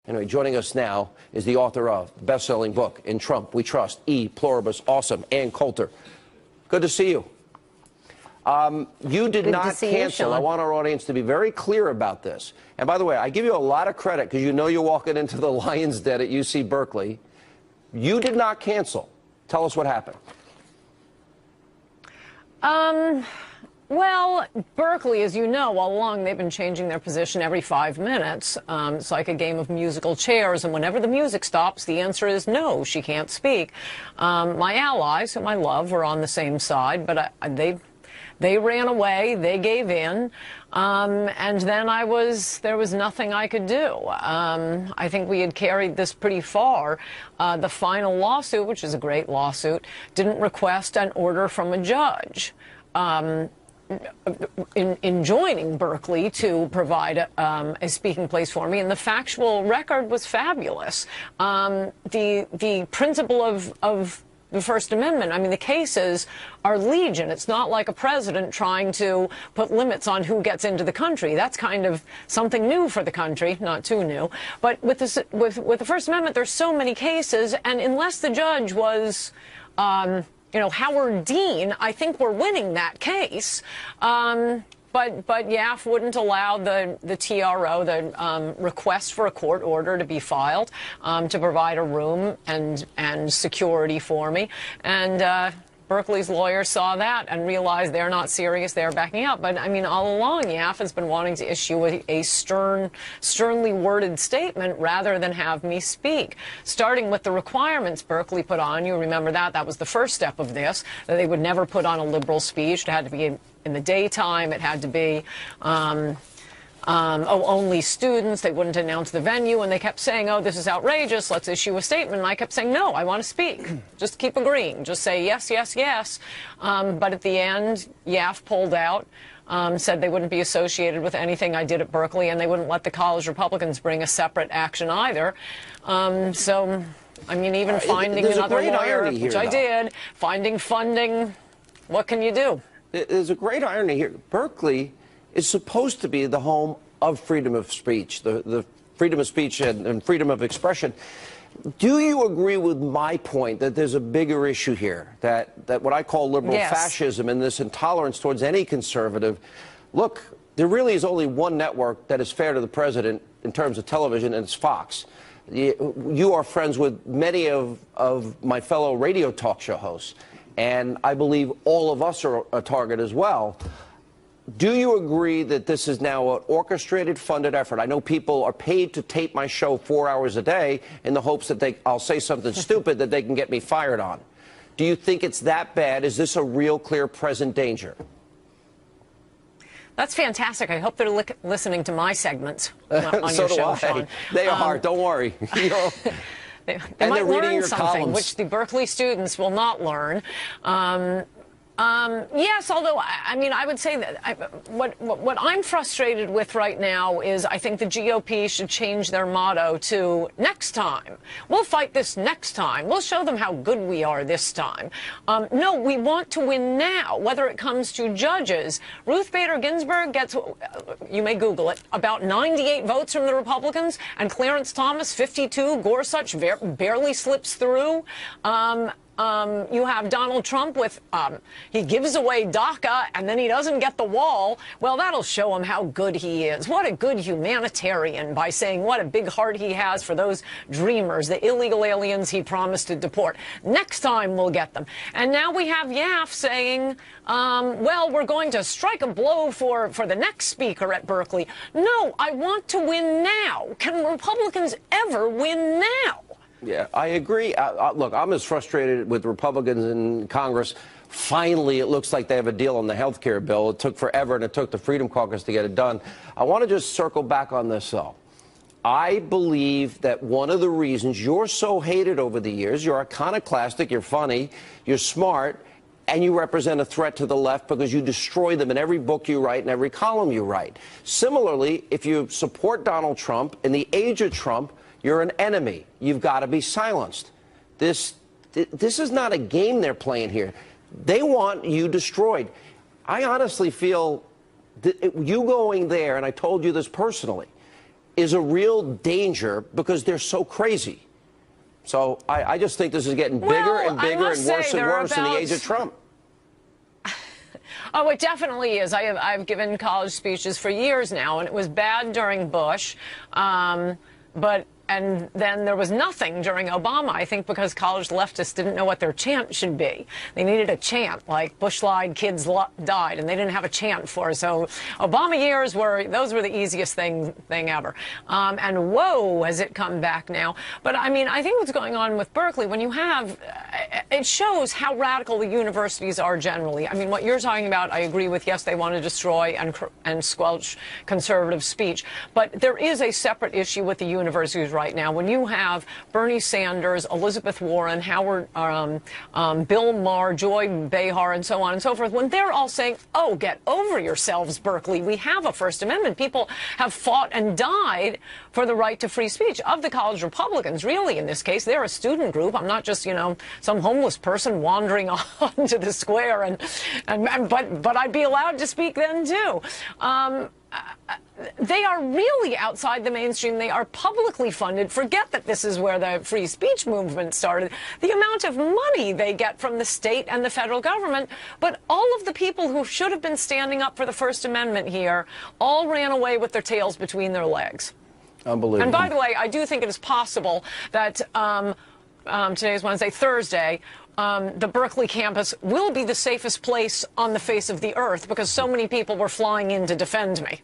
Anyway, joining us now is the author of the best-selling book, In Trump We Trust, E Pluribus Awesome, Ann Coulter. Good to see you. You did not cancel. I want our audience to be very clear about this. And by the way, I give you a lot of credit because you know you're walking into the lion's den at UC Berkeley. You did not cancel. Tell us what happened. Well, Berkeley, as you know, all along, they've been changing their position every 5 minutes. It's like a game of musical chairs, and whenever the music stops, the answer is no, she can't speak. My allies, whom I love, were on the same side, but they ran away, they gave in, and then there was nothing I could do. I think we had carried this pretty far. The final lawsuit, which is a great lawsuit, didn't request an order from a judge. In joining Berkeley to provide a speaking place for me, and the factual record was fabulous. The principle of the First Amendment, I mean, the cases are legion. It's not like a president trying to put limits on who gets into the country. That's kind of something new for the country, not too new. But with the First Amendment, there's so many cases, and unless the judge was you know, Howard Dean, I think we're winning that case. But YAF wouldn't allow the TRO, the request for a court order, to be filed to provide a room and security for me. And Berkeley's lawyers saw that and realized they're not serious, they're backing out. But, I mean, all along, YAF has been wanting to issue a sternly worded statement rather than have me speak. Starting with the requirements Berkeley put on, you remember that was the first step of this, that they would never put on a liberal speech. It had to be in the daytime. It had to be only students. They wouldn't announce the venue, and they kept saying, oh, this is outrageous, let's issue a statement. And I kept saying, no, I want to speak. Just keep agreeing. Just say yes, yes, yes. But at the end, YAF pulled out, said they wouldn't be associated with anything I did at Berkeley, and they wouldn't let the college Republicans bring a separate action either. So, I mean, even finding another lawyer, which I did, finding funding, what can you do? There's a great irony here. Berkeley is supposed to be the home of freedom of speech, the freedom of speech and freedom of expression. Do you agree with my point that there's a bigger issue here, that what I call liberal fascism and this intolerance towards any conservative? Look, there really is only one network that is fair to the president in terms of television, and it's Fox. You are friends with many of my fellow radio talk show hosts, and I believe all of us are a target as well. Do you agree that this is now an orchestrated, funded effort? I know people are paid to tape my show 4 hours a day in the hopes that I'll say something stupid that they can get me fired on. Do you think it's that bad? Is this a real, clear, present danger? That's fantastic. I hope they're listening to my segments on so your show, do I. Sean. They are. Don't worry. You know. They might learn something, which the Berkeley students will not learn. Yes, although, I mean, I would say that what I'm frustrated with right now is I think the GOP should change their motto to next time. We'll fight this next time. We'll show them how good we are this time. No, we want to win now, whether it comes to judges. Ruth Bader Ginsburg gets, you may Google it, about 98 votes from the Republicans, and Clarence Thomas, 52. Gorsuch barely slips through. You have Donald Trump with, he gives away DACA and then he doesn't get the wall. Well, that'll show him how good he is. What a good humanitarian, by saying what a big heart he has for those dreamers, the illegal aliens he promised to deport. Next time we'll get them. And now we have YAF saying, well, we're going to strike a blow for the next speaker at Berkeley. No, I want to win now. Can Republicans ever win now? Yeah, I agree. Look, I'm as frustrated with Republicans in Congress. Finally, it looks like they have a deal on the health care bill. It took forever, and it took the Freedom Caucus to get it done. I want to just circle back on this, though. I believe that one of the reasons you're so hated over the years, you're iconoclastic, you're funny, you're smart, and you represent a threat to the left because you destroy them in every book you write and every column you write. Similarly, if you support Donald Trump, in the age of Trump, you're an enemy. You've got to be silenced. This is not a game they're playing here. They want you destroyed. I honestly feel that you going there, and I told you this personally, is a real danger because they're so crazy. So I just think this is getting bigger and bigger and worse in the age of Trump. Oh, it definitely is. I've given college speeches for years now, and it was bad during Bush, and then there was nothing during Obama, I think, because college leftists didn't know what their chant should be. They needed a chant, like Bush lied, kids died, and they didn't have a chant for it. So Obama years those were the easiest thing ever. And whoa, has it come back now. But I mean, I think what's going on with Berkeley, when you have, it shows how radical the universities are generally. I mean, what you're talking about, I agree with. Yes, they want to destroy and squelch conservative speech. But there is a separate issue with the universities right now. When you have Bernie Sanders, Elizabeth Warren, Howard, Bill Maher, Joy Behar, and so on and so forth, when they're all saying, oh, get over yourselves, Berkeley, we have a First Amendment. People have fought and died for the right to free speech. Of the college Republicans, really, in this case, they're a student group. I'm not just, you know, some homeless person wandering onto the square, but I'd be allowed to speak then, too. They are really outside the mainstream. They are publicly funded. Forget that this is where the free speech movement started. The amount of money they get from the state and the federal government. But all of the people who should have been standing up for the First Amendment here all ran away with their tails between their legs. Unbelievable. And by the way, I do think it is possible that today is Wednesday, Thursday, the Berkeley campus will be the safest place on the face of the earth because so many people were flying in to defend me.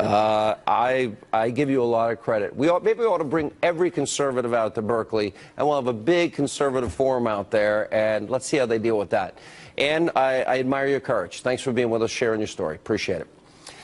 I give you a lot of credit. Maybe we ought to bring every conservative out to Berkeley, and we'll have a big conservative forum out there, and let's see how they deal with that. And I admire your courage. Thanks for being with us, sharing your story. Appreciate it.